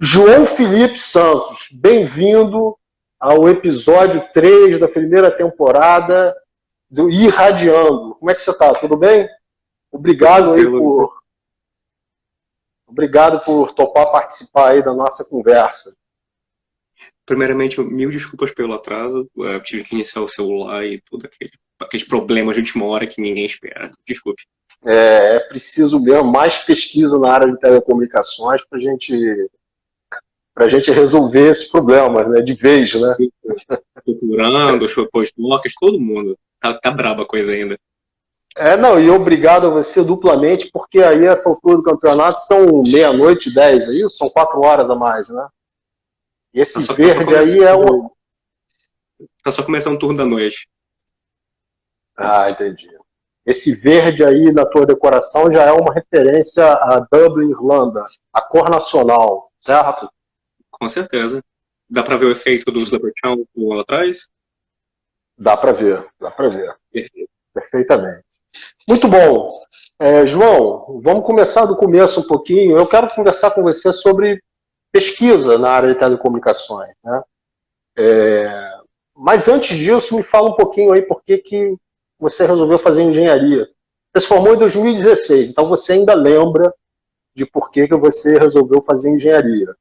João Felipe Santos, bem-vindo ao episódio 3 da primeira temporada do Irradiando. Como é que você está? Tudo bem? Obrigado aí Tranquilo. obrigado por topar participar aí da nossa conversa. Primeiramente, mil desculpas pelo atraso. Eu tive que iniciar o celular e tudo aqueles problemas de última hora que ninguém espera. Desculpe. É preciso mesmo mais pesquisa na área de telecomunicações para a gente resolver esse problema, né? De vez, né? Procurando, os pós-docs, todo mundo. Tá braba a coisa ainda. Não, e obrigado a você duplamente, porque aí essa altura do campeonato são meia-noite e 10, é isso? São 4 horas a mais, né? E Tá esse só, tá só verde aí é um. começando, tá só começando o turno da noite. Ah, entendi. Esse verde aí na tua decoração já é uma referência a Dublin, Irlanda, a cor nacional, certo? Com certeza. Dá pra ver o efeito dos Leprechaun lá atrás? Dá para ver, Perfeito. perfeitamente. Muito bom. João, vamos começar do começo um pouquinho. Eu quero conversar com você sobre pesquisa na área de telecomunicações, né? Mas antes disso, me fala um pouquinho aí por que você resolveu fazer engenharia. Você se formou em 2016, então você ainda lembra de por que você resolveu fazer engenharia.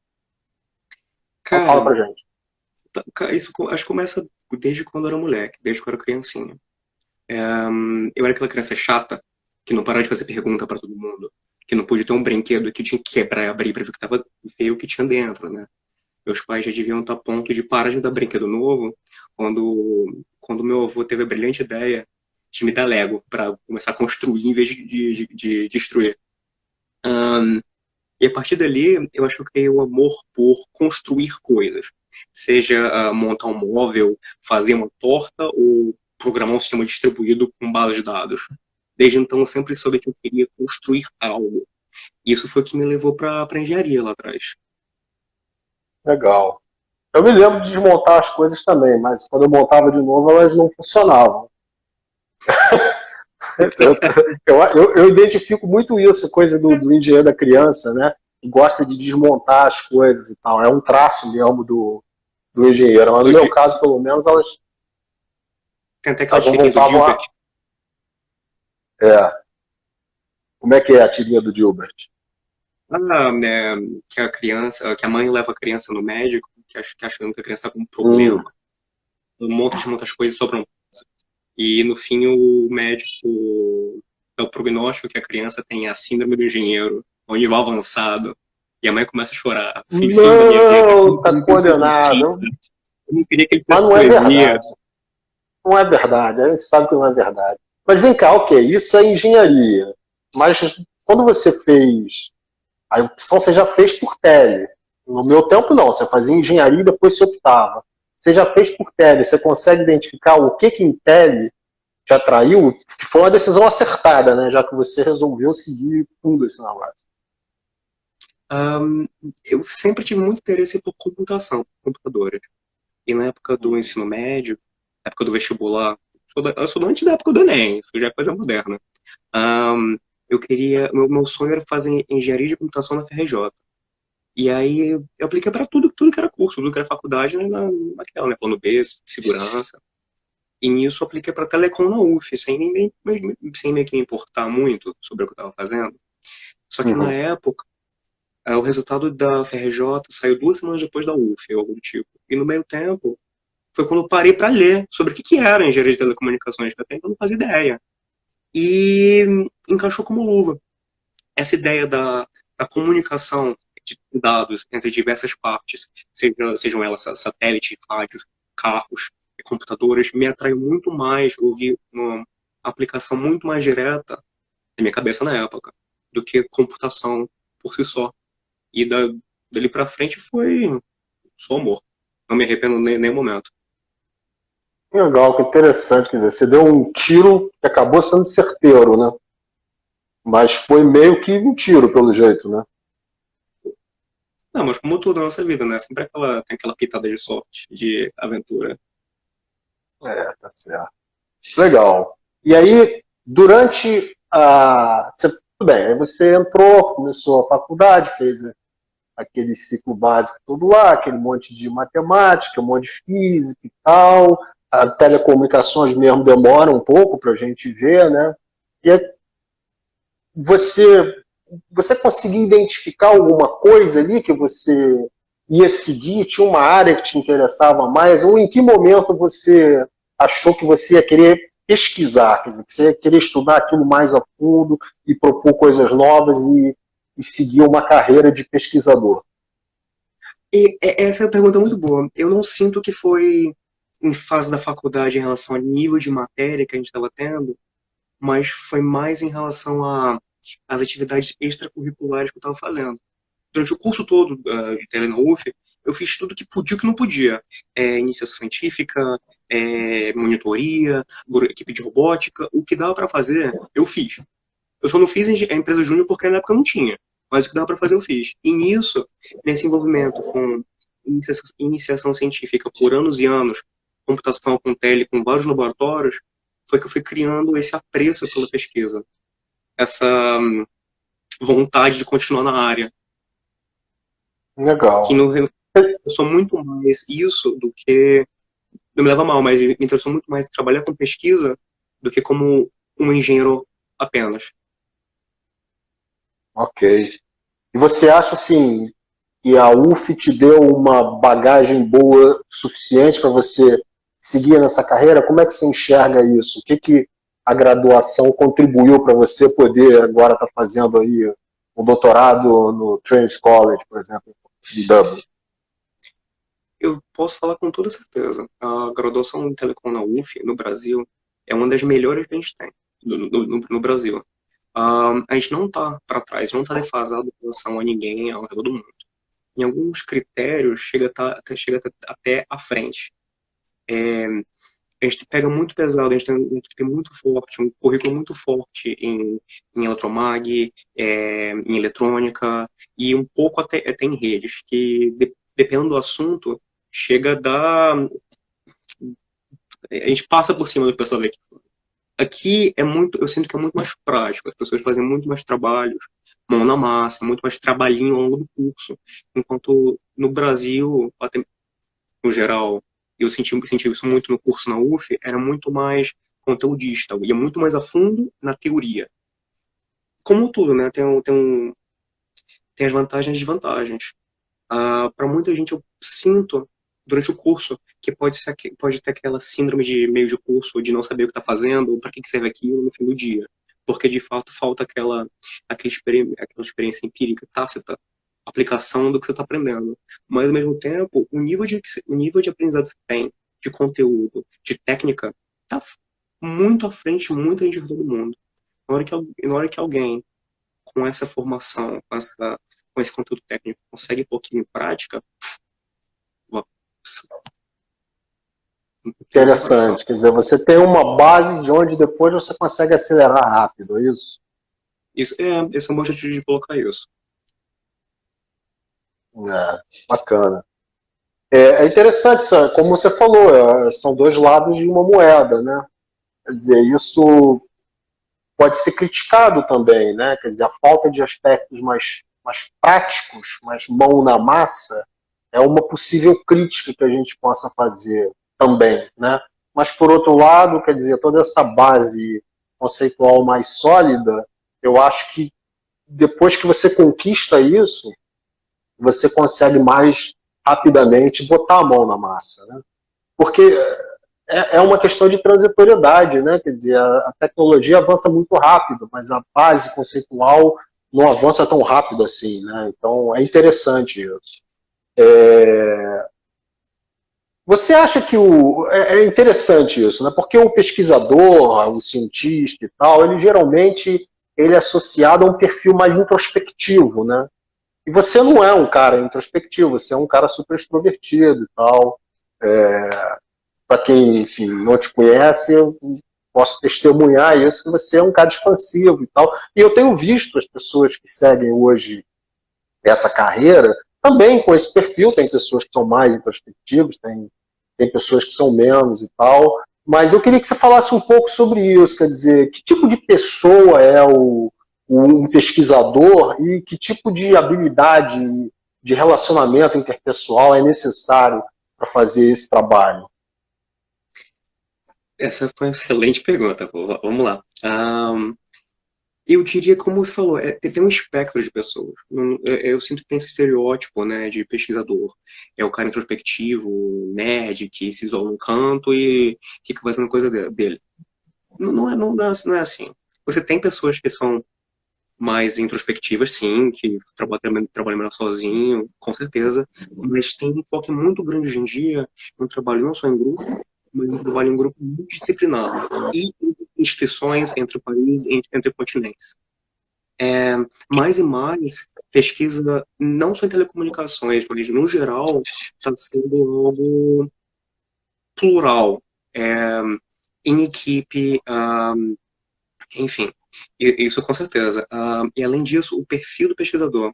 Então fala Cara, pra gente. isso acho que começa desde quando eu era moleque, desde quando eu era criancinha. Eu era aquela criança chata que não parava de fazer pergunta pra todo mundo, que não podia ter um brinquedo que tinha que quebrar e abrir pra ver o que tava ver o que tinha dentro, né? Meus pais já deviam estar a ponto de parar de me dar brinquedo novo quando meu avô teve a brilhante ideia de me dar Lego pra começar a construir em vez de destruir. E a partir dali, eu acho que eu criei o amor por construir coisas. Seja montar um móvel, fazer uma torta ou programar um sistema distribuído com base de dados. Desde então, eu sempre soube que eu queria construir algo. E isso foi o que me levou para a engenharia lá atrás. Legal. Eu me lembro de desmontar as coisas também, mas quando eu montava de novo, elas não funcionavam. Eu identifico muito isso, coisa do engenheiro da criança, né? Que gosta de desmontar as coisas e tal. É um traço mesmo do engenheiro. Mas no meu caso, pelo menos, Tem até aquela elas não tirinha do voltavam a. Dilbert. É, como é que é a tirinha do Gilbert? Né, que a mãe leva a criança no médico, que achando que a criança está com um Hum. problema. Um monte de muitas coisas sobram. E no fim o médico dá o prognóstico que a criança tem a síndrome do engenheiro, ao nível avançado. E a mãe começa a chorar. Fim da minha vida. Não, Eu tá não queria que ele condenado. sentisse. Eu não queria que ele Mas tivesse não é poesia. verdade. Não é verdade. A gente sabe que não é verdade. Mas vem cá, ok, isso é engenharia. Mas quando você fez a opção, você já fez por tele. No meu tempo, não. Você fazia engenharia e depois você optava. Você já fez por tele. Você consegue identificar o que em tele te atraiu? Que foi uma decisão acertada, né? Já que você resolveu seguir fundo esse negócio. Eu sempre tive muito interesse por computação, computadores. E na época do ensino médio, na época do vestibular, eu sou antes da época do Enem, isso já é coisa moderna. Eu queria, meu sonho era fazer engenharia de computação na FRJ. E aí eu apliquei para tudo que era curso, tudo que era faculdade, né, naquela, né, plano B, segurança. E nisso eu apliquei para telecom na UF, sem meio que me importar muito sobre o que eu estava fazendo. Só que na Uhum. época, o resultado da FRJ saiu 2 semanas depois da UF, ou algo do tipo. E no meio tempo, foi quando eu parei para ler sobre o que era engenharia de telecomunicações, que até então eu não fazia ideia. E encaixou como luva. Essa ideia da comunicação de dados entre diversas partes, sejam elas satélites, rádios, carros, computadores, me atraiu muito mais, eu vi uma aplicação muito mais direta na minha cabeça na época, do que computação por si só. E dali pra frente foi só amor. Não me arrependo nem nenhum momento. Legal, que interessante. Quer dizer, você deu um tiro que acabou sendo certeiro, né? Mas foi meio que um tiro, pelo jeito, né? Não, mas como tudo na nossa vida, né? Sempre tem aquela pitada de sorte, de aventura. Tá certo. Legal. E aí, durante a. Tudo bem, aí você entrou, começou a faculdade, fez aquele ciclo básico todo lá, aquele monte de matemática, um monte de física e tal. As telecomunicações mesmo demoram um pouco para a gente ver, né? E você, você conseguia identificar alguma coisa ali que você ia seguir? Tinha uma área que te interessava mais? Ou em que momento você achou que você ia querer pesquisar? Quer dizer, que você ia querer estudar aquilo mais a fundo e propor coisas novas e seguir uma carreira de pesquisador? E essa é uma pergunta muito boa. Eu não sinto que foi em fase da faculdade em relação ao nível de matéria que a gente estava tendo, mas foi mais em relação às atividades extracurriculares que eu estava fazendo. Durante o curso todo de tele na UF, eu fiz tudo que podia e que não podia. Iniciação científica, monitoria, equipe de robótica, o que dava para fazer, eu fiz. Eu só não fiz a empresa júnior porque na época não tinha. Mas o que dava para fazer, eu fiz. E nisso, nesse envolvimento com iniciação científica por anos e anos, computação com tele, com vários laboratórios, foi que eu fui criando esse apreço pela pesquisa. Essa vontade de continuar na área. Legal. Que no, eu sou muito mais isso do que... Não me leva mal, mas me interessou muito mais trabalhar com pesquisa do que como um engenheiro apenas. Ok. E você acha, assim, que a UF te deu uma bagagem boa suficiente para você seguir nessa carreira? Como é que você enxerga isso? O que a graduação contribuiu para você poder agora estar fazendo aí um doutorado no Trinity College, por exemplo, em Dublin? Eu posso falar com toda certeza. A graduação em telecom na UF, no Brasil, é uma das melhores que a gente tem no Brasil. A gente não está para trás, não está defasado em relação a ninguém ao redor do mundo. Em alguns critérios, chega até à frente. A gente pega muito pesado, a gente tem uma equipe muito forte, um currículo muito forte em eletromag, em eletrônica e um pouco até em redes, que dependendo do assunto, chega a dar... A gente passa por cima do pessoal aqui. Aqui eu sinto que é muito mais prático, as pessoas fazem muito mais trabalhos, mão na massa, muito mais trabalhinho ao longo do curso. Enquanto no Brasil, até no geral, eu senti isso muito no curso na UF, era muito mais conteudista, ia muito mais a fundo na teoria. Como tudo, né? Tem as vantagens e desvantagens. Para muita gente, eu sinto durante o curso que pode ter aquela síndrome de meio de curso, de não saber o que está fazendo, ou para que serve aquilo no fim do dia. Porque, de fato, falta aquela experiência empírica, tácita, aplicação do que você está aprendendo. Mas, ao mesmo tempo, o nível de aprendizado que você tem, de conteúdo, de técnica, está muito à frente, muita gente de todo mundo. Na hora que alguém, com essa formação, com esse conteúdo técnico, consegue um pouquinho em prática, Interessante. Quer dizer, você tem uma base de onde depois você consegue acelerar rápido, é isso? Esse é o meu objetivo de colocar isso. Bacana. É interessante, como você falou, são dois lados de uma moeda, né? Quer dizer, isso pode ser criticado também, né? Quer dizer, a falta de aspectos mais práticos, mais mão na massa, é uma possível crítica que a gente possa fazer também, né? Mas, por outro lado, quer dizer, toda essa base conceitual mais sólida, eu acho que depois que você conquista isso, você consegue mais rapidamente botar a mão na massa, né? Porque é uma questão de transitoriedade, né? Quer dizer, a tecnologia avança muito rápido, mas a base conceitual não avança tão rápido assim, né? Então é interessante isso. Você acha que é interessante isso, né? Porque o pesquisador, o cientista e tal, ele geralmente ele é associado a um perfil mais introspectivo, né? E você não é um cara introspectivo, você é um cara super extrovertido e tal. Para quem, enfim, não te conhece, eu posso testemunhar isso, que você é um cara expansivo e tal. E eu tenho visto as pessoas que seguem hoje essa carreira também com esse perfil. Tem pessoas que são mais introspectivas, tem pessoas que são menos e tal. Mas eu queria que você falasse um pouco sobre isso, quer dizer, que tipo de pessoa é um pesquisador e que tipo de habilidade de relacionamento interpessoal é necessário para fazer esse trabalho? Essa foi uma excelente pergunta. Pô. Vamos lá. Eu diria, como você falou, tem um espectro de pessoas. Eu sinto que tem esse estereótipo, né, de pesquisador. É o cara introspectivo, nerd, que se isola num canto e fica fazendo coisa dele. Não é assim. Você tem pessoas que são mais introspectivas, sim, que trabalham melhor sozinho, com certeza, mas tem um foco muito grande hoje em dia no trabalho não só em grupo, mas um trabalho em grupo multidisciplinar e entre instituições, entre países, entre continentes. Mais e mais pesquisa, não só em telecomunicações, mas no geral, está sendo algo plural, é, em equipe, enfim, isso com certeza. E além disso, o perfil do pesquisador.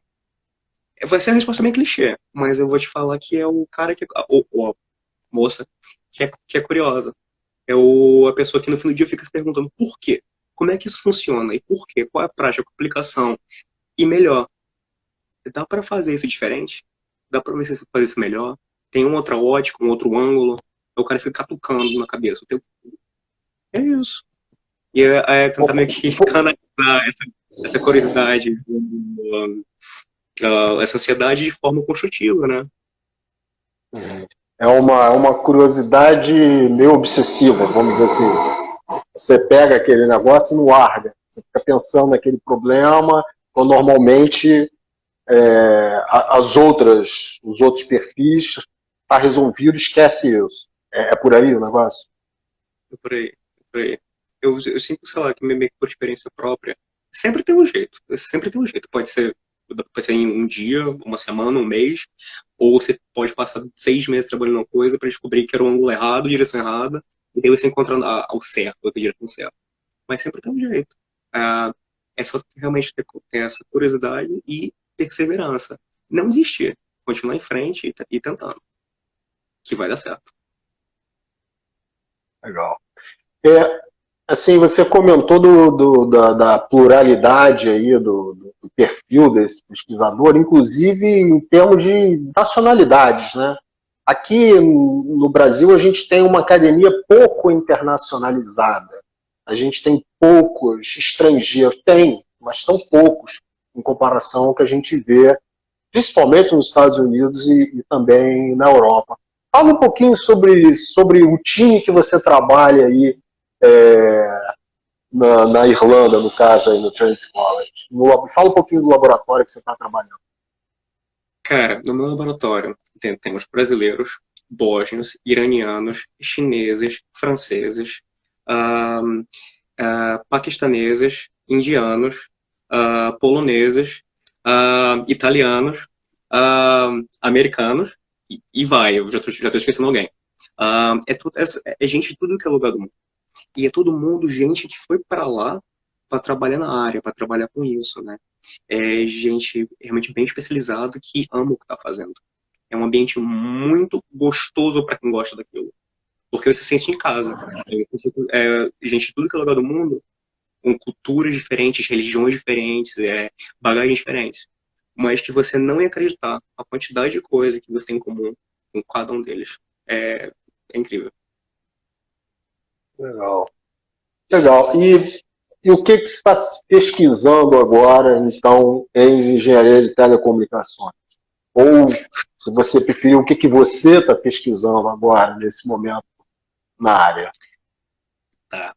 Vai ser a resposta meio clichê, mas eu vou te falar que é o cara que. Ou a moça que é curiosa. A pessoa que no fim do dia fica se perguntando por quê? Como é que isso funciona? E por quê? Qual é a prática, a aplicação? E melhor, dá para fazer isso diferente? Dá para ver se você faz isso melhor? Tem uma outra ótica, um outro ângulo? O cara fica catucando na cabeça. É isso. E tentar meio que canalizar essa curiosidade, essa ansiedade de forma construtiva, né? É uma curiosidade meio obsessiva, vamos dizer assim. Você pega aquele negócio e não larga. Você fica pensando naquele problema, quando normalmente os outros perfis está resolvido, esquece isso. É por aí o negócio? É por aí, é por aí. Eu sinto, sei lá, que meio que por experiência própria, sempre tem um jeito. Sempre tem um jeito. Pode ser em um dia, uma semana, um mês, ou você pode passar 6 meses trabalhando uma coisa para descobrir que era o ângulo errado, direção errada, e daí você encontra ao certo, a direção certa. Mas sempre tem um jeito. Ah, é só realmente ter essa curiosidade e perseverança. Não desistir. Continuar em frente e tentando. Que vai dar certo. Legal. Assim, você comentou da pluralidade aí do perfil desse pesquisador, inclusive em termos de nacionalidades, né? Aqui no Brasil a gente tem uma academia pouco internacionalizada. A gente tem poucos estrangeiros, tem, mas tão poucos em comparação ao que a gente vê, principalmente nos Estados Unidos e também na Europa. Fala um pouquinho sobre o time que você trabalha aí na Irlanda, no caso, aí no Trinity College. Fala um pouquinho do laboratório que você está trabalhando. Cara, no meu laboratório temos brasileiros, bósnios, iranianos, chineses, franceses, paquistaneses, indianos, poloneses, italianos, americanos, e vai, eu já tô esquecendo alguém. É gente de tudo que é lugar do mundo. E é todo mundo gente que foi para lá para trabalhar na área, para trabalhar com isso, né? É gente realmente bem especializada que ama o que está fazendo. É um ambiente muito gostoso para quem gosta daquilo. Porque você se sente em casa. Gente de tudo que é lugar do mundo, com culturas diferentes, religiões diferentes, bagagens diferentes. Mas que você não ia acreditar a quantidade de coisa que você tem em comum com cada um deles. É incrível. Legal. Legal. E o que você está pesquisando agora, então, em engenharia de telecomunicações? Ou, se você preferir, o que você está pesquisando agora, nesse momento, na área? Tá.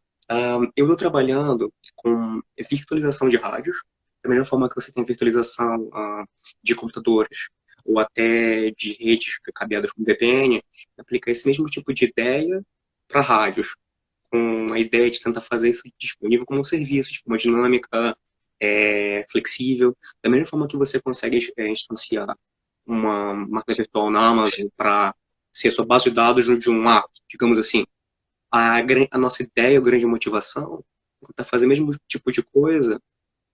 Eu estou trabalhando com virtualização de rádios, da mesma forma que você tem virtualização de computadores ou até de redes cabeadas com VPN, aplicar esse mesmo tipo de ideia para rádios, com a ideia de tentar fazer isso disponível como um serviço, de forma dinâmica, flexível, da mesma forma que você consegue instanciar uma máquina virtual na Amazon para ser a sua base de dados de um app, digamos assim. A nossa ideia, a grande motivação, é fazer o mesmo tipo de coisa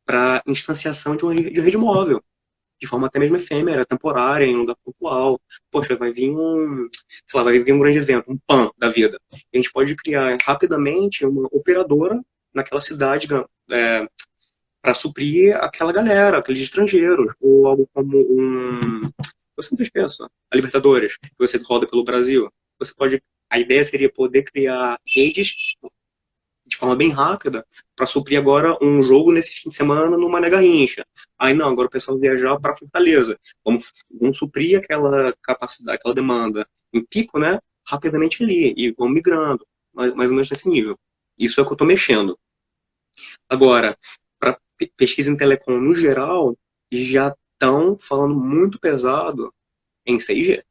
para instanciação de uma rede móvel, de forma até mesmo efêmera, temporária, em um lugar pontual. Poxa, vai vir um grande evento, um PAN da vida. E a gente pode criar rapidamente uma operadora naquela cidade, para suprir aquela galera, aqueles estrangeiros, ou algo como eu sempre penso, a Libertadores, que você roda pelo Brasil. Você pode, a ideia seria poder criar redes de forma bem rápida para suprir agora um jogo nesse fim de semana no Mané Garrincha. Aí não, agora o pessoal viajar para Fortaleza. Vamos suprir aquela capacidade, aquela demanda em pico, né? Rapidamente ali e vão migrando, mais ou menos nesse nível. Isso é o que eu estou mexendo. Agora, para pesquisa em telecom no geral, já estão falando muito pesado em 6G.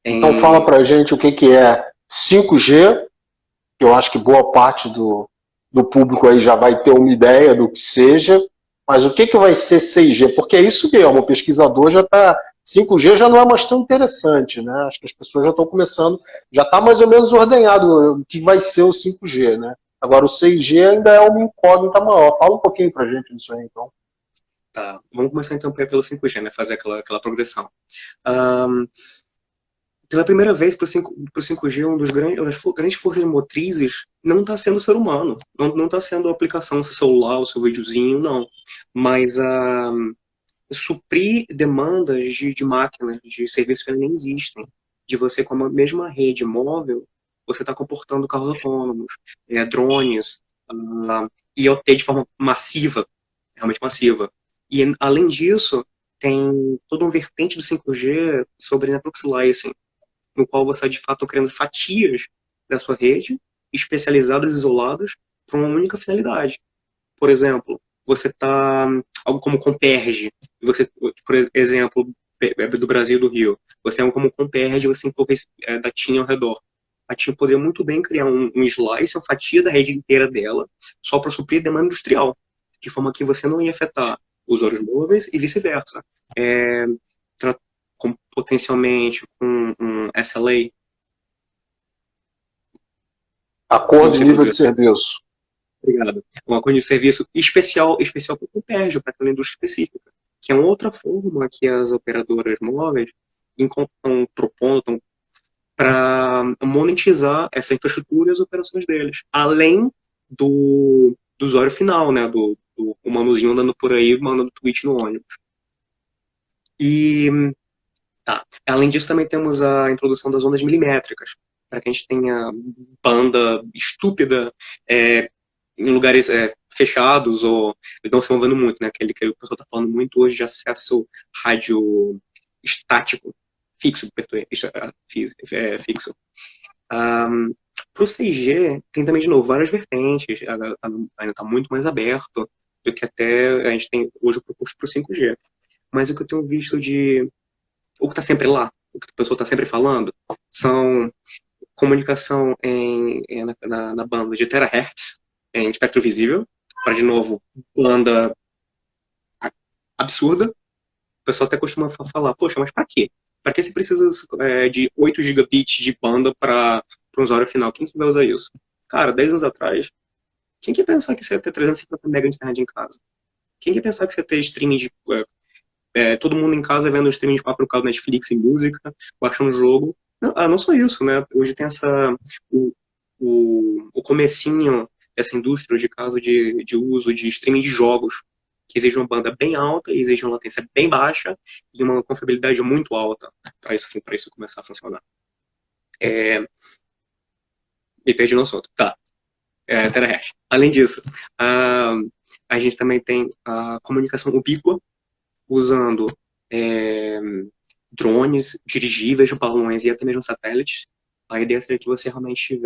Então fala pra gente o que é 5G, que eu acho que boa parte do público aí já vai ter uma ideia do que seja, mas o que vai ser 6G? Porque é isso mesmo, o pesquisador já está. 5G já não é mais tão interessante, né? Acho que as pessoas já estão começando, já está mais ou menos ordenhado o que vai ser o 5G, né? Agora o 6G ainda é uma incógnita maior. Fala um pouquinho pra gente disso aí, então. Tá, vamos começar então pelo 5G, né? Fazer aquela progressão. Um, Pela primeira vez, para o 5G, das grandes forças motrizes não está sendo o ser humano. Não está sendo a aplicação, o seu celular, o seu videozinho, não. Mas suprir demandas de máquinas, de serviços que nem existem. De você, com a mesma rede móvel, você está comportando carros autônomos, drones, IoT de forma massiva, realmente massiva. E, além disso, tem toda uma vertente do 5G sobre network slicing, no qual você está, de fato, criando fatias da sua rede, especializadas, isoladas, para uma única finalidade. Por exemplo, você está, algo como Comperge, você, por exemplo, do Brasil e do Rio, você tem algo como Comperge, você tem pouca datinha ao redor. A TIM poderia muito bem criar um slice, uma fatia da rede inteira dela, só para suprir a demanda industrial, de forma que você não ia afetar usuários móveis e vice-versa. Potencialmente com um SLA. Acordo de nível de serviço. Obrigado. Um acordo de serviço especial para o Comperge, para aquela indústria específica, que é uma outra forma que as operadoras móveis estão propondo para monetizar essa infraestrutura e as operações deles, além do usuário final, né, do manuzinho andando por aí, mandando tweet no ônibus. E tá. Além disso, também temos a introdução das ondas milimétricas, para que a gente tenha banda estúpida em lugares fechados ou não se movendo muito, né? Aquele que o pessoal está falando muito hoje de acesso rádio estático, fixo, fixo. Para o 6G, tem também, de novo, várias vertentes, ainda está muito mais aberto do que até a gente tem hoje proposto para o 5G. Mas o que eu tenho visto o que está sempre lá, o que a pessoa está sempre falando, são comunicação na banda de terahertz, em espectro visível, para, de novo, banda absurda. O pessoal até costuma falar, poxa, mas para quê? Para que você precisa de 8 gigabits de banda para um usuário final? Quem que vai usar isso? Cara, 10 anos atrás, quem que ia pensar que você ia ter 350 MB de internet em casa? Quem que ia pensar que você ia ter streaming de todo mundo em casa vendo streaming de 4K do Netflix e música, baixando o jogo. Não só isso, né? Hoje tem o comecinho dessa indústria de caso de uso de streaming de jogos, que exige uma banda bem alta, exige uma latência bem baixa e uma confiabilidade muito alta para isso começar a funcionar. Me perdi no assunto. Tá. Terahertz. Além disso, a gente também tem a comunicação ubíqua, usando drones, dirigíveis, balões e até mesmo satélites. A ideia seria que você realmente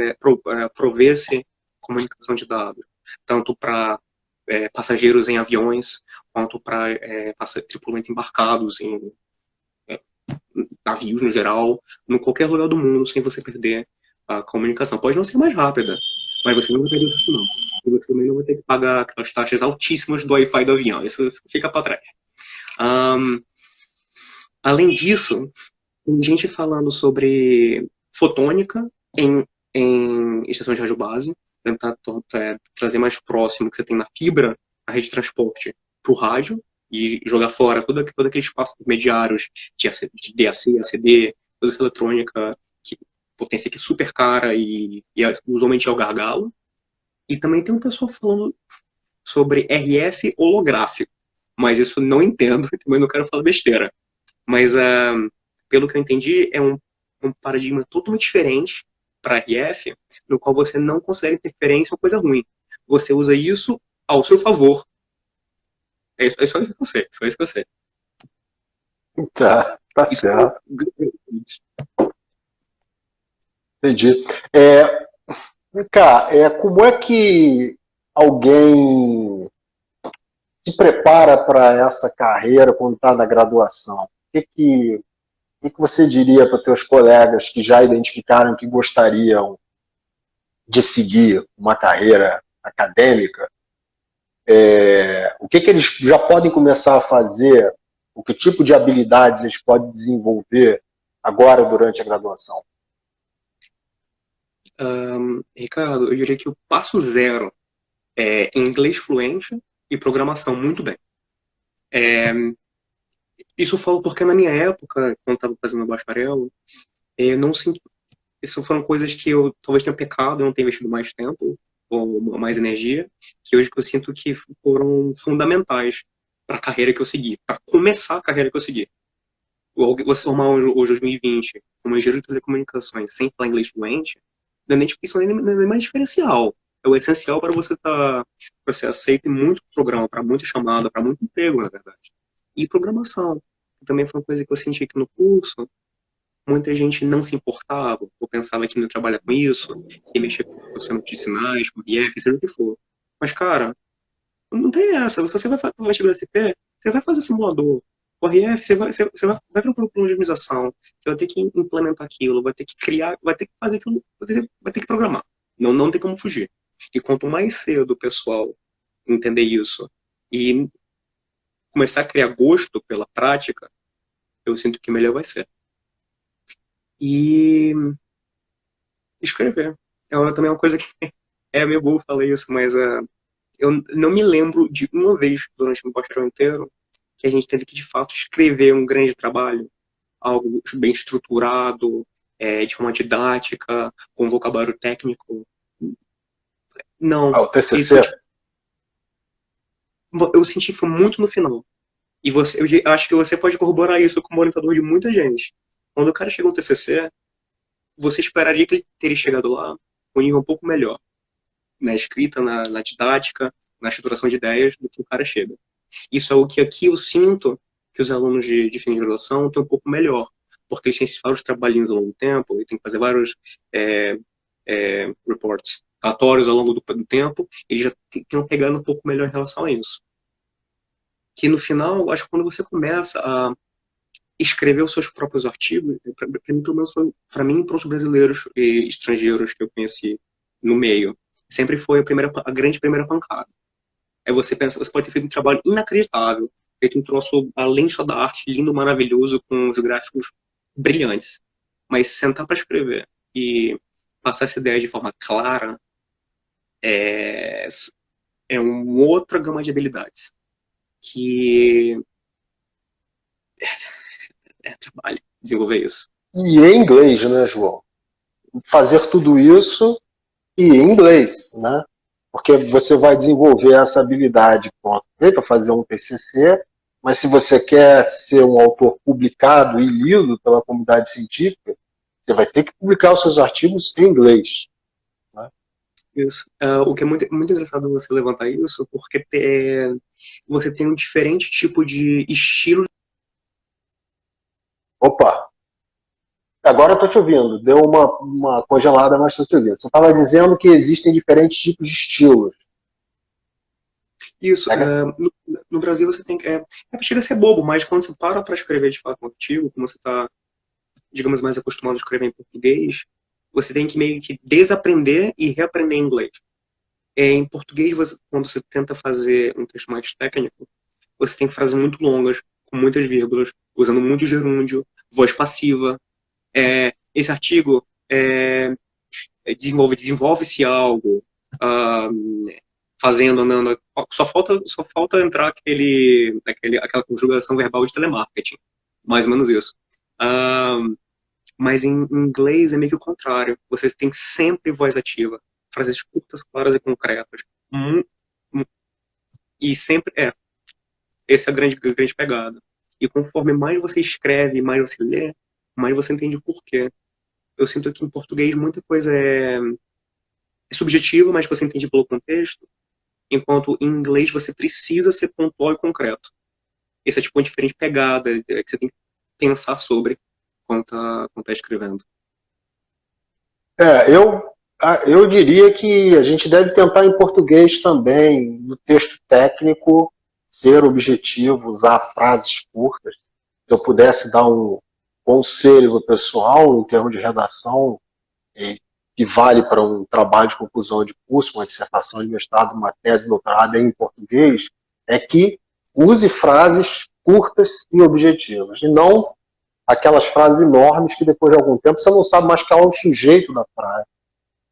provesse comunicação de dados, tanto para passageiros em aviões, quanto para tripulantes embarcados em navios no geral, em qualquer lugar do mundo, sem você perder a comunicação. Pode não ser mais rápida, mas você não vai perder o sinal. E você também não vai ter que pagar aquelas taxas altíssimas do Wi-Fi do avião. Isso fica para trás. Além disso, tem gente falando sobre fotônica em estações de rádio base, tentar trazer mais próximo que você tem na fibra a rede de transporte para o rádio e jogar fora todo aquele espaço intermediários de DAC, ACD, toda essa eletrônica que potência que é super cara e usualmente é o gargalo. E também tem um pessoal falando sobre RF holográfico, mas isso não entendo, também não quero falar besteira. Mas, pelo que eu entendi, é um paradigma totalmente diferente para RF, no qual você não considera interferência uma coisa ruim. Você usa isso ao seu favor. É só isso que eu sei, só isso que eu sei. Tá Isso foi certo. Entendi. Vem cá, como é que alguém se prepara para essa carreira quando está na graduação? O que você diria para teus colegas que já identificaram que gostariam de seguir uma carreira acadêmica? O que eles já podem começar a fazer? O que tipo de habilidades eles podem desenvolver agora durante a graduação? Ricardo, eu diria que o passo zero é inglês fluente e programação muito bem. Isso eu falo porque na minha época, quando estava fazendo bacharel, eu não senti. Isso foram coisas que eu talvez tenha pecado, eu não tenha investido mais tempo ou mais energia, que hoje que eu sinto que foram fundamentais para a carreira que eu segui, para começar a carreira que eu segui. Você formar hoje 2020 como engenheiro de telecomunicações sem falar inglês fluente, não é nem, isso não é nem mais diferencial. É o essencial para você você aceita em muito programa, para muita chamada, para muito emprego, na verdade. E programação, que também foi uma coisa que eu senti aqui no curso, muita gente não se importava, ou pensava que não ia trabalhar com isso, que mexer com processamento de sinais, com RF, seja o que for. Mas, cara, não tem essa. Se você vai fazer o vestibular SP, você vai fazer simulador. O RF, vai procurar uma otimização. Você vai ter que implementar aquilo, vai ter que criar, vai ter que fazer aquilo, vai ter que programar. Não tem como fugir. E quanto mais cedo o pessoal entender isso e começar a criar gosto pela prática, eu sinto que melhor vai ser. E escrever. Também é uma coisa que é meio burro falar isso, mas eu não me lembro de uma vez durante o bacharel inteiro que a gente teve que, de fato, escrever um grande trabalho, algo bem estruturado, de forma didática, com vocabulário técnico. Não. O E foi, TCC? tipo, eu senti que foi muito no final. E eu acho que você pode corroborar isso como orientador de muita gente. Quando o cara chega no TCC, você esperaria que ele teria chegado lá com um nível um pouco melhor, na escrita, na didática, na estruturação de ideias, do que o cara chega. Isso é o que aqui eu sinto que os alunos de fim de graduação têm um pouco melhor, porque eles têm vários trabalhinhos ao longo do tempo, e têm que fazer vários reports, relatórios ao longo do tempo, eles já estão pegando um pouco melhor em relação a isso. Que no final, acho que quando você começa a escrever os seus próprios artigos, para mim, pelo menos para mim e para os brasileiros e estrangeiros que eu conheci no meio, sempre foi a grande primeira pancada. Aí você pensa, você pode ter feito um trabalho inacreditável, feito um troço além só da arte, lindo, maravilhoso, com os gráficos brilhantes. Mas sentar para escrever e passar essa ideia de forma clara é, é uma outra gama de habilidades que trabalho desenvolver isso. E em inglês, né, João? Fazer tudo isso e em inglês, né? Porque você vai desenvolver essa habilidade para fazer um TCC, mas se você quer ser um autor publicado e lido pela comunidade científica, você vai ter que publicar os seus artigos em inglês. Né? Isso. O que é muito, muito engraçado você levantar isso, porque você tem um diferente tipo de estilo. Opa! Agora eu estou te ouvindo. Deu uma congelada, mas estou te ouvindo. Você estava dizendo que existem diferentes tipos de estilos. Isso. No Brasil você tem que. Chega a ser bobo, mas quando você para escrever de fato um artigo, como você está, digamos, mais acostumado a escrever em português, você tem que meio que desaprender e reaprender inglês. Em português, quando você tenta fazer um texto mais técnico, você tem frases muito longas, com muitas vírgulas, usando muito gerúndio, voz passiva. Esse artigo desenvolve-se algo, ah, fazendo, andando. Só falta entrar aquela conjugação verbal de telemarketing. Mais ou menos isso. Mas em inglês é meio que o contrário. Você tem sempre voz ativa. Frases curtas, claras e concretas. E sempre essa é a grande pegada. E conforme mais você escreve, mais você lê, mais você entende o porquê. Eu sinto que em português muita coisa é subjetiva, mas você entende pelo contexto, enquanto em inglês você precisa ser pontual e concreto. Esse é tipo uma diferente pegada que você tem que pensar sobre quando tá escrevendo. É, eu diria que a gente deve tentar em português também, no texto técnico, ser objetivo, usar frases curtas. Se eu pudesse dar um conselho pro pessoal em termos de redação, eh, que vale para um trabalho de conclusão de curso, uma dissertação de mestrado, uma tese de doutorado em português, é que use frases curtas e objetivas, e não aquelas frases enormes que depois de algum tempo você não sabe mais qual é o sujeito da frase.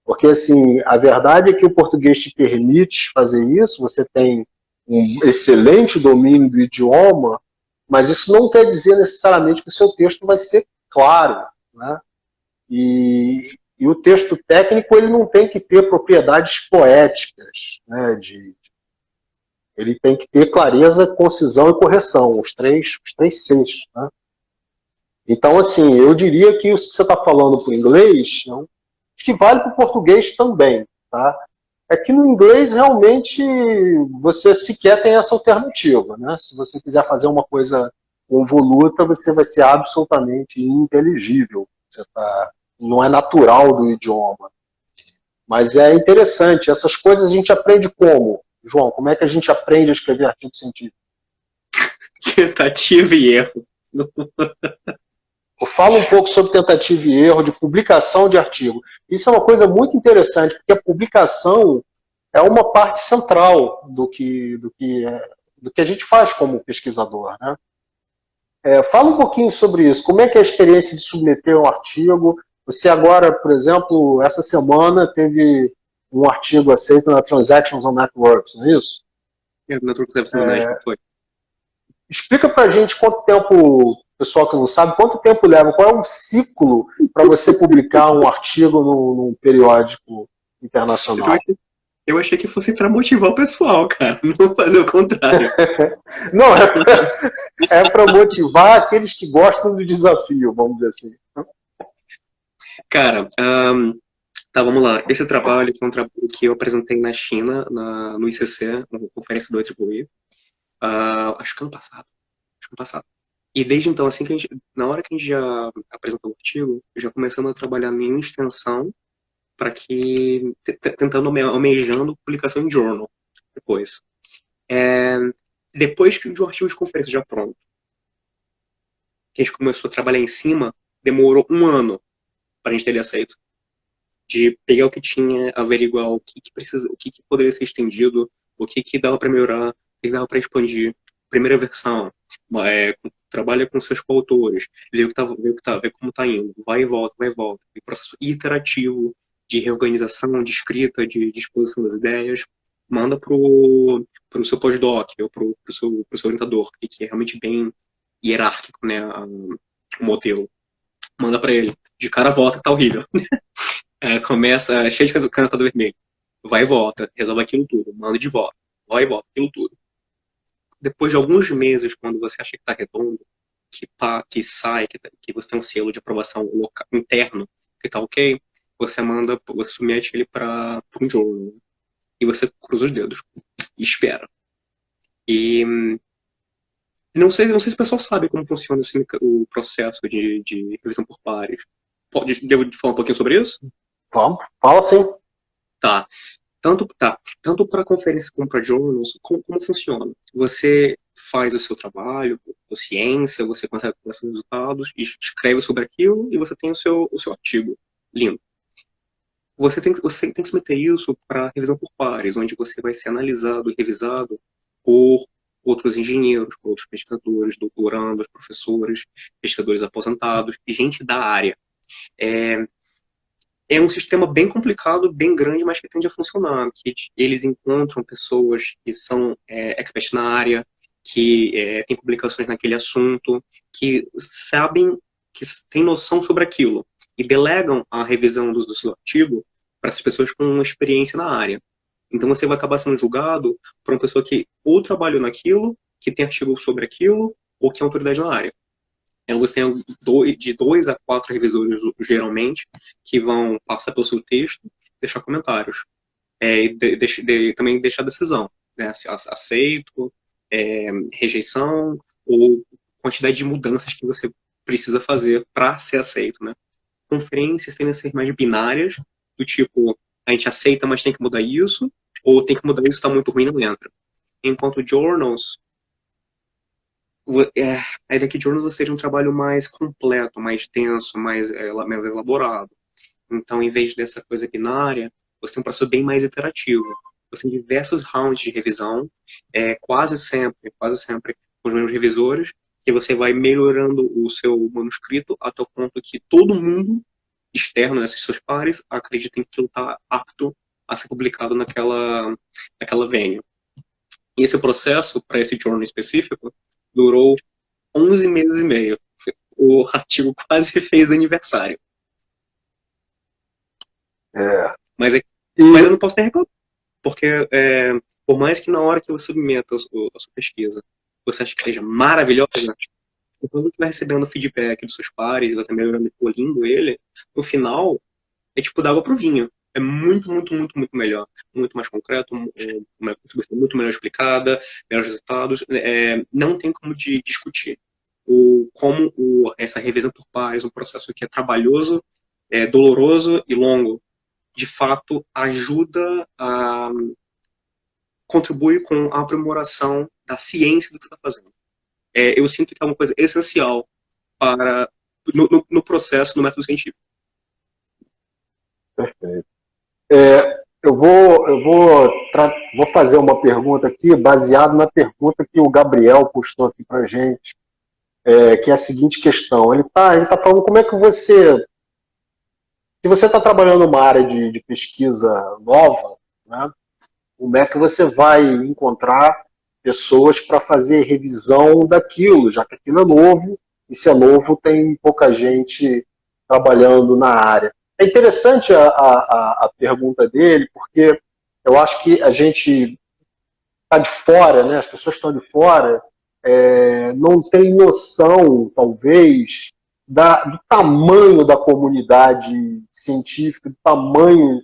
Porque, assim, a verdade é que o português te permite fazer isso, você tem um excelente domínio do idioma, mas isso não quer dizer necessariamente que o seu texto vai ser claro, né? E o texto técnico ele não tem que ter propriedades poéticas, né? Ele tem que ter clareza, concisão e correção, os três Cs, né? Então, assim, eu diria que isso que você está falando para o inglês, não, acho que vale para o português também, tá? É que no inglês realmente você sequer tem essa alternativa, né? Se você quiser fazer uma coisa convoluta, você vai ser absolutamente ininteligível. Não é natural do idioma. Mas é interessante. Essas coisas a gente aprende como? João, como é que a gente aprende a escrever artigo científico? Tentativa e erro. Fala um pouco sobre tentativa e erro de publicação de artigo. Isso é uma coisa muito interessante, porque a publicação é uma parte central do que a gente faz como pesquisador, né? Fala um pouquinho sobre isso. Como é que é a experiência de submeter um artigo? Você agora, por exemplo, essa semana teve um artigo aceito na Transactions on Networks, não é isso? Network Service Management foi. Explica pra gente quanto tempo, pessoal que não sabe, quanto tempo leva, qual é o ciclo para você publicar um artigo num periódico internacional? Eu achei que fosse para motivar o pessoal, cara, não fazer o contrário. Não, é para motivar aqueles que gostam do desafio, vamos dizer assim. Cara, tá, vamos lá. Esse trabalho foi um trabalho que eu apresentei na China, no ICC, na conferência do IEEE, acho que ano passado. Acho que ano passado. E desde então, assim que na hora que a gente já apresentou o artigo, já começamos a trabalhar em extensão para que tentando almejando publicação em journal depois. Depois que o artigo de conferência já pronto, que a gente começou a trabalhar em cima, demorou um ano para a gente ter ele aceito. De pegar o que tinha, averiguar o que precisa, o que poderia ser estendido, o que dava para melhorar, o que dava para expandir. Primeira versão, trabalha com seus coautores, vê como está indo, vai e volta, vai e volta. E processo iterativo de reorganização, de escrita, de exposição das ideias, manda pro seu pós-doc ou pro seu orientador, que é realmente bem hierárquico, né, o modelo. Manda para ele. De cara volta que tá horrível. Começa cheio de caneta vermelha. Vai e volta, resolve aquilo tudo, manda de volta, vai e volta, aquilo tudo. Depois de alguns meses, quando você acha que está redondo, que sai, que você tem um selo de aprovação interno, que está ok, você submete ele para um journal. E você cruza os dedos e espera. E não sei se o pessoal sabe como funciona assim, o processo de revisão por pares. Devo falar um pouquinho sobre isso? Vamos, fala sim. Tá. Tanto para conferência como para journals, como funciona? Você faz o seu trabalho, a ciência, você consegue os resultados, escreve sobre aquilo e você tem o seu artigo. Lindo. Você tem que submeter isso para revisão por pares, onde você vai ser analisado e revisado por outros engenheiros, por outros pesquisadores, doutorandos, professores, pesquisadores aposentados e gente da área. É um sistema bem complicado, bem grande, mas que tende a funcionar. Que eles encontram pessoas que são experts na área, que têm publicações naquele assunto, que sabem, que têm noção sobre aquilo, e delegam a revisão do seu artigo para essas pessoas com experiência na área. Então você vai acabar sendo julgado por uma pessoa que ou trabalhou naquilo, que tem artigo sobre aquilo, ou que é autoridade na área. Então você tem de 2 a 4 revisores, geralmente, que vão passar pelo seu texto, deixar comentários. E também deixar decisão, né? Se aceito, rejeição, ou quantidade de mudanças que você precisa fazer para ser aceito, né? Conferências tendem a ser mais binárias, do tipo, a gente aceita, mas tem que mudar isso, ou tem que mudar isso, está muito ruim, não entra. Enquanto journals, a ideia que journals seja um trabalho mais completo, mais denso, mais elaborado. Então, em vez dessa coisa binária, você tem um processo bem mais iterativo. Você tem diversos rounds de revisão, quase sempre com os mesmos revisores, que você vai melhorando o seu manuscrito até o ponto que todo mundo externo, né, seus pares, acreditem que aquilo está apto a ser publicado naquela venue. E esse processo, para esse journal específico, durou 11 meses e meio. O artigo quase fez aniversário. Mas eu não posso nem reclamar, porque por mais que na hora que você submeta a sua pesquisa, você acha que seja maravilhosa, quando você estiver recebendo feedback dos seus pares, você melhorando e polindo ele, no final, é tipo d'água pro vinho. É muito, muito, muito, muito melhor. Muito mais concreto, uma contribuição muito melhor explicada, melhores resultados. Não tem como discutir. Essa revisão por pares, um processo que é trabalhoso, doloroso e longo, de fato ajuda a contribui com a aprimoração da ciência do que você está fazendo. Eu sinto que é uma coisa essencial no processo, no método científico. Perfeito. Eu vou fazer uma pergunta aqui, baseado na pergunta que o Gabriel postou aqui para a gente, que é a seguinte questão. Ele tá falando como é que você... Se você está trabalhando numa área de pesquisa nova, né, como é que você vai encontrar pessoas para fazer revisão daquilo, já que aquilo é novo, e se é novo tem pouca gente trabalhando na área. É interessante a pergunta dele, porque eu acho que a gente está de fora, né, as pessoas que estão de fora, não tem noção, talvez, do tamanho da comunidade científica, do tamanho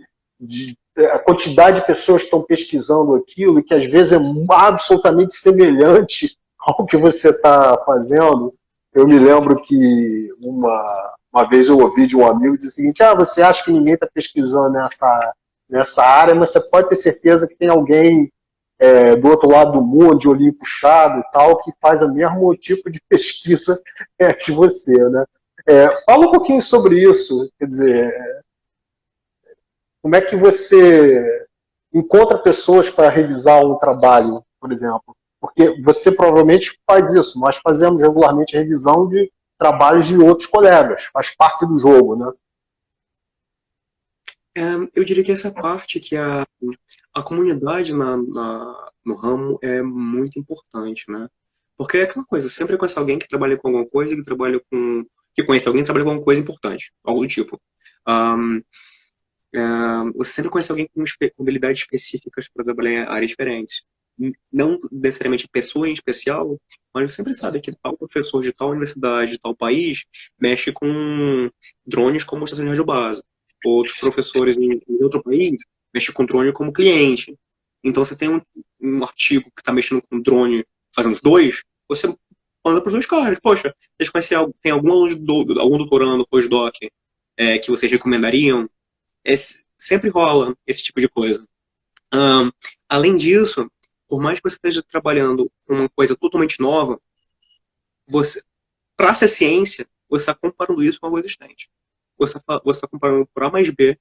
a quantidade de pessoas que estão pesquisando aquilo, e que às vezes é absolutamente semelhante ao que você está fazendo. Eu me lembro que uma vez eu ouvi de um amigo dizer o seguinte: você acha que ninguém está pesquisando nessa área, mas você pode ter certeza que tem alguém do outro lado do mundo, de olhinho puxado e tal, que faz o mesmo tipo de pesquisa que você, né? Fala um pouquinho sobre isso, quer dizer, como é que você encontra pessoas para revisar um trabalho, por exemplo? Porque você provavelmente faz isso, nós fazemos regularmente revisão de trabalhos de outros colegas, faz parte do jogo, né? Eu diria que essa parte que a comunidade no ramo é muito importante, né? Porque é aquela coisa, sempre conhece alguém que trabalha com alguma coisa, que conhece alguém que trabalha com alguma coisa importante, algo do tipo. Você sempre conhece alguém com habilidades específicas para trabalhar em áreas diferentes. Não necessariamente pessoa em especial, mas você sempre sabe que tal professor de tal universidade, de tal país, mexe com drones como estação de radiobase. Outros professores em outro país mexem com drone como cliente. Então, você tem um artigo que está mexendo com drone, fazendo os dois, você manda para os dois caras. Poxa, vocês conhecem tem algum aluno algum doutorando, pós-doc, que vocês recomendariam? Sempre rola esse tipo de coisa. Além disso, por mais que você esteja trabalhando com uma coisa totalmente nova, para ser ciência, você está comparando isso com algo existente. Você está comparando por A mais B,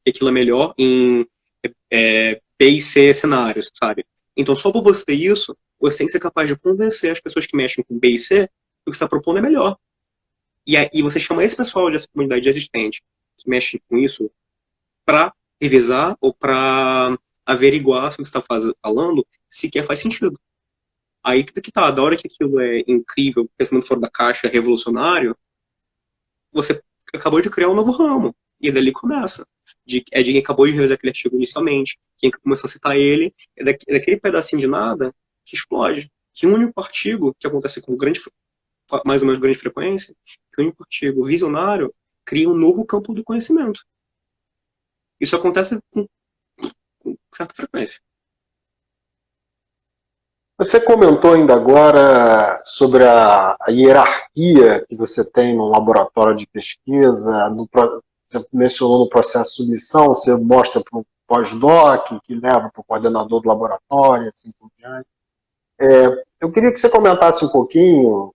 que aquilo é melhor em B e C cenários, sabe? Então, só por você ter isso, você tem que ser capaz de convencer as pessoas que mexem com B e C que o que você está propondo é melhor. E você chama esse pessoal dessa comunidade existente, que mexe com isso, para revisar ou para averiguar se o que você está falando sequer faz sentido. Aí que tá, da hora que aquilo é incrível, pensamento fora da caixa, revolucionário, você acabou de criar um novo ramo. E dali começa. de quem acabou de revisar aquele artigo inicialmente, quem começou a citar ele, daquele pedacinho de nada que explode. Que um único artigo, que acontece com mais ou menos grande frequência, que um único artigo visionário cria um novo campo do conhecimento. Isso acontece com certa frequência. Você comentou ainda agora sobre a hierarquia que você tem no laboratório de pesquisa, você mencionou no processo de submissão, você mostra para o pós-doc, que leva para o coordenador do laboratório, assim por diante. Eu queria que você comentasse um pouquinho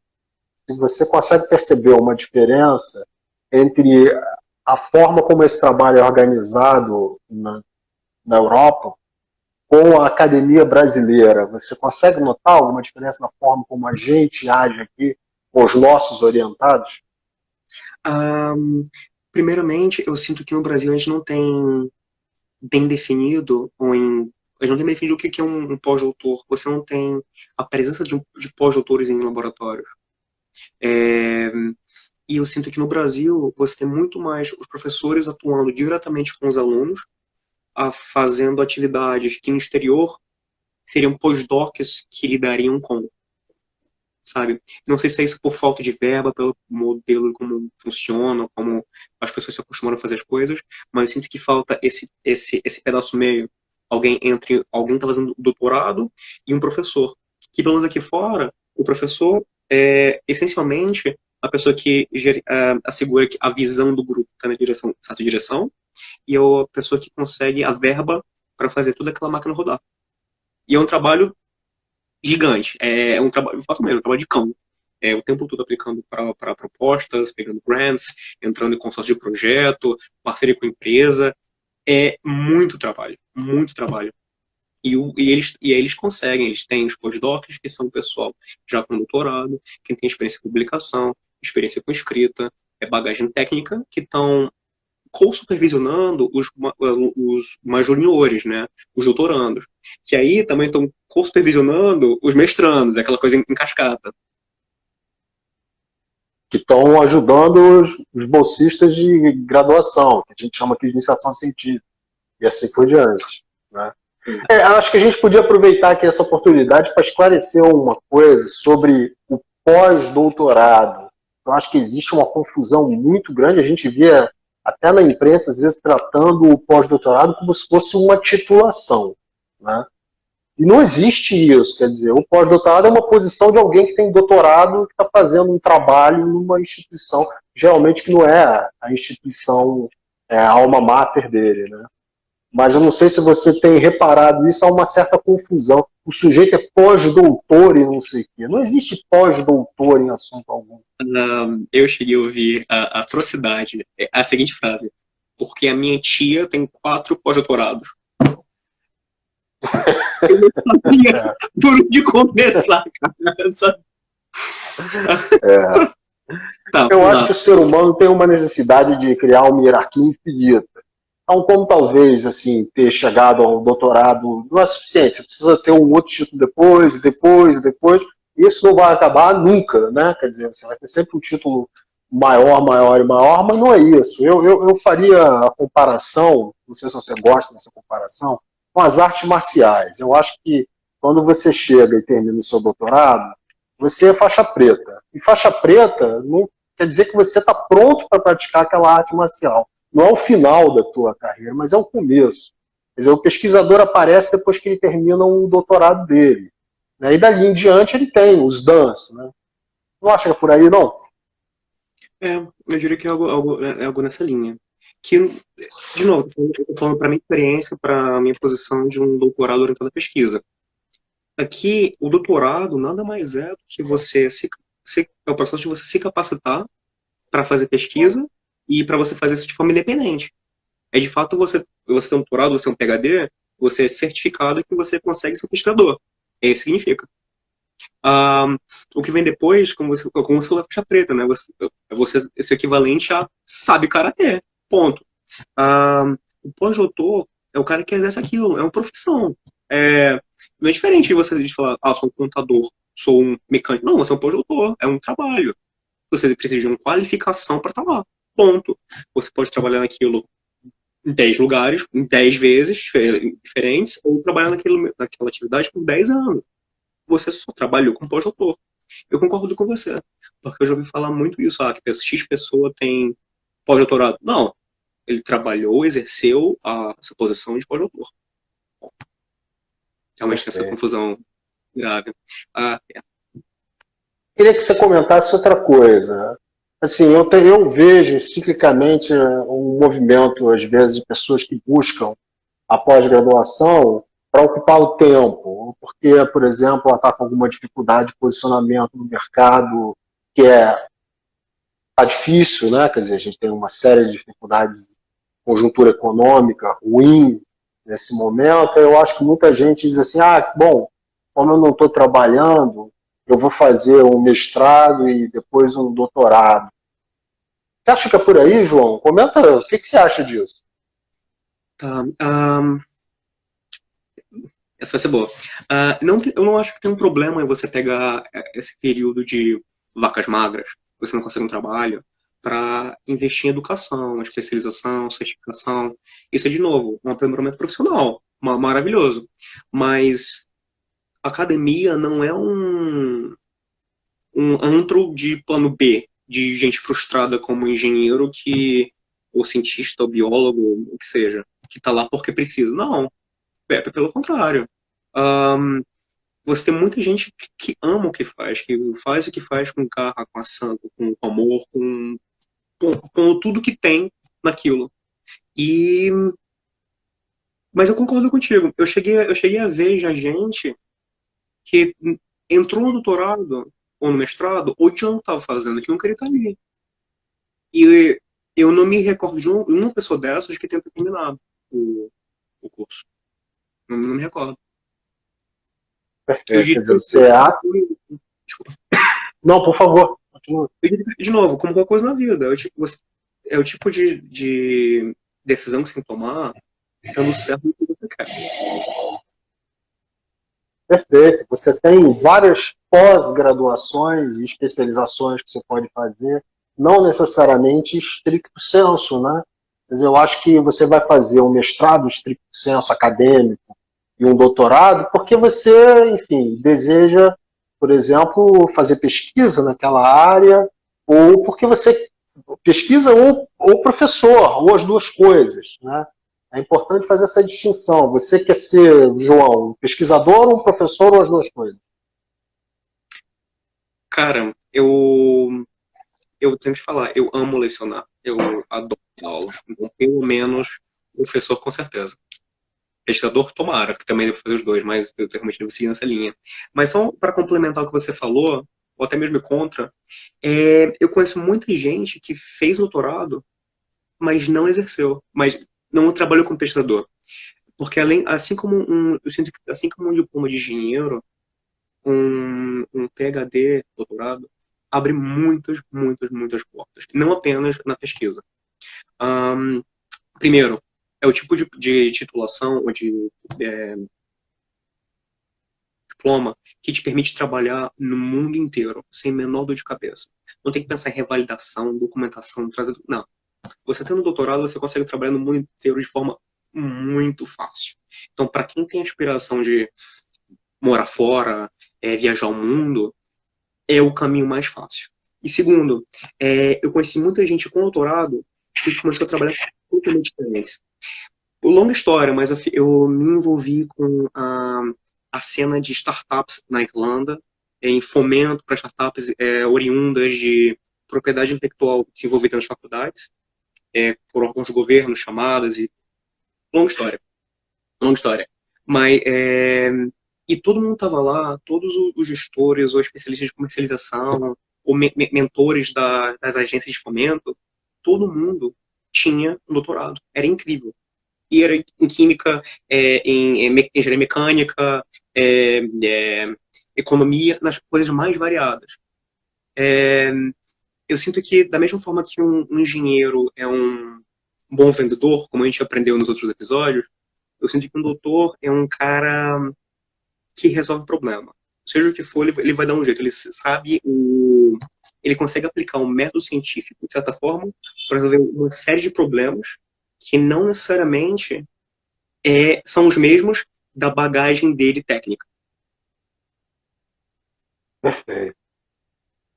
se você consegue perceber uma diferença entre a forma como esse trabalho é organizado na Europa com a academia brasileira. Você consegue notar alguma diferença na forma como a gente age aqui com os nossos orientados? Primeiramente, eu sinto que no Brasil a gente não tem bem definido, a gente não tem bem definido o que é um pós-doutor. Você não tem a presença de pós-doutores em laboratórios. E eu sinto que no Brasil você tem muito mais os professores atuando diretamente com os alunos, fazendo atividades que no exterior seriam pós-docs que lidariam com, sabe? Não sei se é isso por falta de verba, pelo modelo como funciona, como as pessoas se acostumaram a fazer as coisas, mas eu sinto que falta esse pedaço meio. Alguém está fazendo doutorado e um professor. Que pelo menos aqui fora, o professor é essencialmente a pessoa que assegura que a visão do grupo está na certa direção, e é a pessoa que consegue a verba para fazer toda aquela máquina rodar. E é um trabalho gigante. É um trabalho, eu faço mesmo, um trabalho de cão. O tempo todo aplicando para propostas, pegando grants, entrando em consórcio de projeto, parceria com a empresa. É muito trabalho, muito trabalho. Eles conseguem, eles têm os postdocs, que são o pessoal já com doutorado, quem tem experiência com publicação, experiência com escrita, bagagem técnica, que estão co-supervisionando os mais juniores, né? Os doutorandos. Que aí também estão co-supervisionando os mestrandos, aquela coisa em cascata. Que estão ajudando os bolsistas de graduação, que a gente chama aqui de iniciação científica, e assim por diante, né? Acho que a gente podia aproveitar aqui essa oportunidade para esclarecer uma coisa sobre o pós-doutorado. Eu acho que existe uma confusão muito grande, a gente via até na imprensa, às vezes, tratando o pós-doutorado como se fosse uma titulação, né? E não existe isso, quer dizer, o pós-doutorado é uma posição de alguém que tem doutorado, que está fazendo um trabalho numa instituição, geralmente que não é a instituição, a alma mater dele, né? Mas eu não sei se você tem reparado isso, há uma certa confusão. O sujeito é pós-doutor e não sei o quê. Não existe pós-doutor em assunto algum. Eu cheguei a ouvir a atrocidade, a seguinte frase: porque a minha tia tem 4 pós-doutorados. Eu não sabia por onde começar, cara. Eu acho que o ser humano tem uma necessidade de criar uma hierarquia infinita. Então, como talvez assim, ter chegado ao doutorado não é suficiente, você precisa ter um outro título depois, isso não vai acabar nunca, né? Quer dizer, você vai ter sempre um título maior, mas não é isso. Eu faria a comparação, não sei se você gosta dessa comparação, com as artes marciais. Eu acho que quando você chega e termina o seu doutorado, você é faixa preta. E faixa preta não quer dizer que você está pronto para praticar aquela arte marcial. Não é o final da tua carreira, mas é o começo. Quer dizer, o pesquisador aparece depois que ele termina o doutorado dele. E dali em diante ele tem os DANs. Né? Não acha que é por aí, não? Eu diria que é algo nessa linha. Que, de novo, eu estou falando para minha experiência, para a minha posição de um doutorado orientado à pesquisa. Aqui, o doutorado nada mais é do que é o processo de você se capacitar para fazer pesquisa e para você fazer isso de forma independente. De fato, você tem um doutorado, você é um PhD, você é certificado que você consegue ser um pesquisador. É isso que significa. O que vem depois, como você falou, a faixa preta, né? Você esse equivalente a sabe karatê. Ponto. O pós-doutor é o cara que exerce aquilo, é uma profissão. Não é diferente de você falar, sou um contador, sou um mecânico. Não, você é um pós-doutor, é um trabalho. Você precisa de uma qualificação para estar lá. Ponto. Você pode trabalhar naquilo em 10 lugares, em 10 vezes diferentes, ou trabalhar naquela atividade por 10 anos. Você só trabalhou com pós-doutor. Eu concordo com você, porque eu já ouvi falar muito isso, que X pessoa tem pós-doutorado. Não, ele trabalhou, exerceu essa posição de pós-doutor. Realmente tem essa Perfeito. confusão grave. É. Queria que você comentasse outra coisa. Assim, eu vejo ciclicamente um movimento, às vezes, de pessoas que buscam a pós-graduação para ocupar o tempo, porque, por exemplo, ela está com alguma dificuldade de posicionamento no mercado, que tá difícil, né? Quer dizer, a gente tem uma série de dificuldades, conjuntura econômica ruim nesse momento. Eu acho que muita gente diz assim, bom, como eu não estou trabalhando, eu vou fazer um mestrado e depois um doutorado. Você acha que é por aí, João? Comenta, o que você acha disso? Tá. Essa vai ser boa. Não, eu não acho que tem um problema em você pegar esse período de vacas magras, você não consegue um trabalho, para investir em educação, especialização, certificação. Isso é, de novo, um aprimoramento profissional, maravilhoso. Mas academia não é um antro de plano B, de gente frustrada como engenheiro ou cientista, ou biólogo, o que seja, que está lá porque precisa. Não, pelo contrário. Um, Você tem muita gente que ama o que faz o que faz com garra, com ação, com amor, com tudo que tem naquilo. E, mas eu concordo contigo. Eu cheguei a ver já gente que entrou no doutorado ou no mestrado odiando o que estava fazendo, que não queria estar ali. E eu não me recordo de uma pessoa dessas que tenha terminado o curso. Não me recordo. Eu Perfeito. Quer diria, dizer, você desculpa. Não, por favor, continua. Eu diria, de novo, como qualquer coisa na vida, é o tipo de decisão que você tem que tomar dando certo no que você quer. Perfeito. Você tem várias pós-graduações e especializações que você pode fazer, não necessariamente stricto sensu, né? Mas eu acho que você vai fazer um mestrado stricto sensu acadêmico e um doutorado porque você, enfim, deseja, por exemplo, fazer pesquisa naquela área, ou porque você pesquisa ou professor, ou as duas coisas, né? É importante fazer essa distinção. Você quer ser, João, um pesquisador ou um professor ou as duas coisas? Cara, eu tenho que falar, eu amo lecionar, eu adoro dar aula. Então, pelo menos, professor com certeza. Pesquisador, tomara, que também devo fazer os dois, mas eu realmente devo seguir nessa linha. Mas só para complementar o que você falou, ou até mesmo contra, eu conheço muita gente que fez doutorado, mas não exerceu, mas não trabalhou como pesquisador. Porque assim como eu sinto que assim como um diploma de engenheiro, um PhD, doutorado, abre muitas, muitas, muitas portas. Não apenas na pesquisa. Um, Primeiro, é o tipo de titulação ou de é, diploma que te permite trabalhar no mundo inteiro, sem menor dor de cabeça. Não tem que pensar em revalidação, documentação, trazer. Não. Você tendo doutorado, você consegue trabalhar no mundo inteiro de forma muito fácil. Então, para quem tem a aspiração de morar fora, viajar o mundo, é o caminho mais fácil. E segundo, eu conheci muita gente com doutorado que começou a trabalhar totalmente diferentes. Longa história, mas eu me envolvi com a cena de startups na Irlanda, em fomento para startups oriundas de propriedade intelectual desenvolvida nas faculdades, por órgãos de governo, chamadas e longa história, longa história. Mas e todo mundo estava lá, todos os gestores ou especialistas de comercialização ou mentores das agências de fomento, todo mundo tinha um doutorado. Era incrível. E era em química, em engenharia mecânica, economia, nas coisas mais variadas. Eu sinto que, da mesma forma que um engenheiro é um bom vendedor, como a gente aprendeu nos outros episódios, eu sinto que um doutor é um cara que resolve problema. Seja o que for, ele vai dar um jeito. Ele sabe ele consegue aplicar um método científico, de certa forma, para resolver uma série de problemas que não necessariamente são os mesmos da bagagem dele técnica. Perfeito.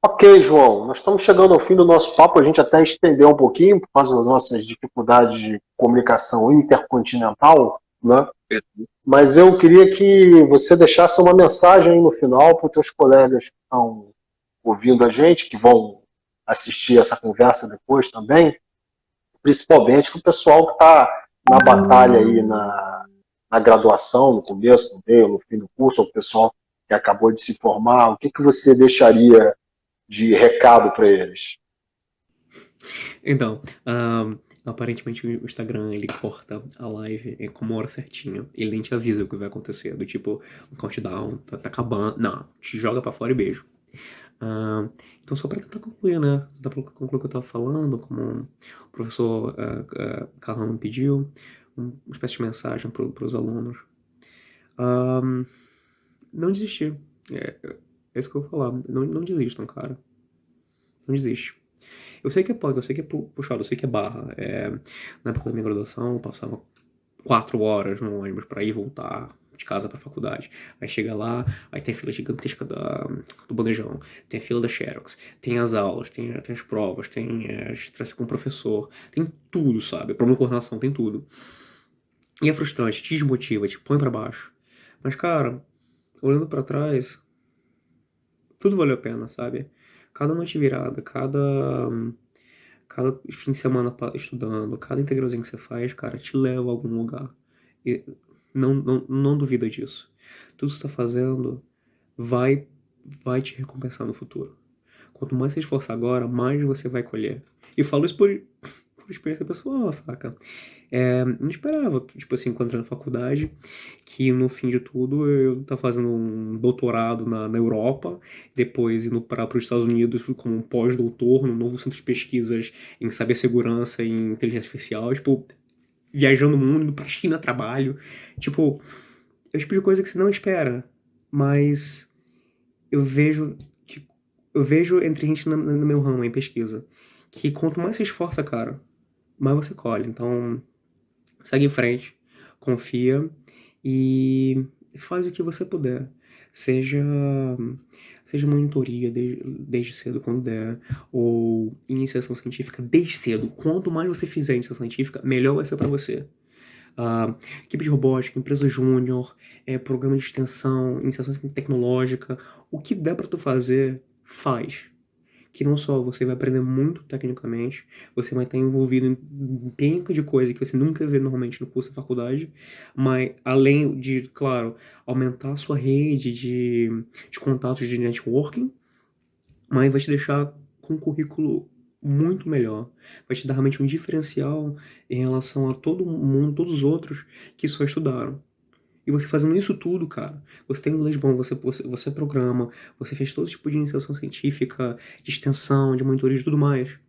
Ok, João, nós estamos chegando ao fim do nosso papo. A gente até estendeu um pouquinho por causa das nossas dificuldades de comunicação intercontinental, né? Mas eu queria que você deixasse uma mensagem aí no final para os teus colegas que estão ouvindo a gente, que vão assistir essa conversa depois também, principalmente para o pessoal que está na batalha aí na graduação, no começo, no meio, no fim do curso, ou o pessoal que acabou de se formar. O que, que você deixaria de recado para eles? Então, aparentemente o Instagram ele corta a live com uma hora certinha. Ele nem te avisa o que vai acontecer. Do tipo, o countdown tá acabando. Não, te joga pra fora e beijo. Então, só para tentar concluir, né? Tentar concluir o que eu estava falando, como o professor Carlão me pediu, uma espécie de mensagem para os alunos. Não desistir. É isso que eu vou falar. Não desistam, cara. Não desiste. Eu sei que é punk, eu sei que é puxado, eu sei que é barra. Na época da minha graduação, eu passava 4 horas no ônibus pra ir e voltar de casa pra faculdade. Aí chega lá, aí tem a fila gigantesca do bandejão, tem a fila da Xerox, tem as aulas, tem as provas, tem estresse com o professor, tem tudo, sabe? Problema de coordenação, tem tudo. E é frustrante, te desmotiva, te põe pra baixo. Mas, cara, olhando pra trás, tudo valeu a pena, sabe? Cada noite virada, cada fim de semana estudando, cada integralzinho que você faz, cara, te leva a algum lugar. E não duvida disso. Tudo que você está fazendo vai, vai te recompensar no futuro. Quanto mais você esforçar agora, mais você vai colher. E eu falo isso por experiência pessoal, saca? Não esperava, tipo assim, quando entrei na faculdade, que no fim de tudo eu tava fazendo um doutorado na Europa, depois indo para os Estados Unidos como um pós-doutor no novo centro de pesquisas em cibersegurança e em inteligência artificial, tipo, viajando o mundo, indo pra China a trabalho. Tipo, é o tipo de coisa que você não espera, mas eu vejo que eu vejo entre gente no meu ramo em pesquisa que quanto mais você esforça, cara, mais você colhe. Então, segue em frente, confia e faz o que você puder. Seja, seja monitoria desde cedo quando der, ou iniciação científica desde cedo. Quanto mais você fizer iniciação científica, melhor vai ser para você. Equipe de robótica, empresa júnior, programa de extensão, iniciação tecnológica, o que der para tu fazer, faz. Que não só você vai aprender muito tecnicamente, você vai estar envolvido em penca de coisa que você nunca vê normalmente no curso da faculdade, mas além de, claro, aumentar a sua rede de contatos de networking, mas vai te deixar com um currículo muito melhor. Vai te dar realmente um diferencial em relação a todo mundo, todos os outros que só estudaram. E você fazendo isso tudo, cara, você tem inglês bom, você programa, você fez todo tipo de iniciação científica, de extensão, de monitoria e tudo mais.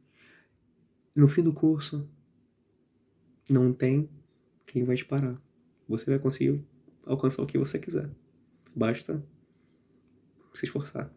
No fim do curso, não tem quem vai te parar. Você vai conseguir alcançar o que você quiser. Basta se esforçar.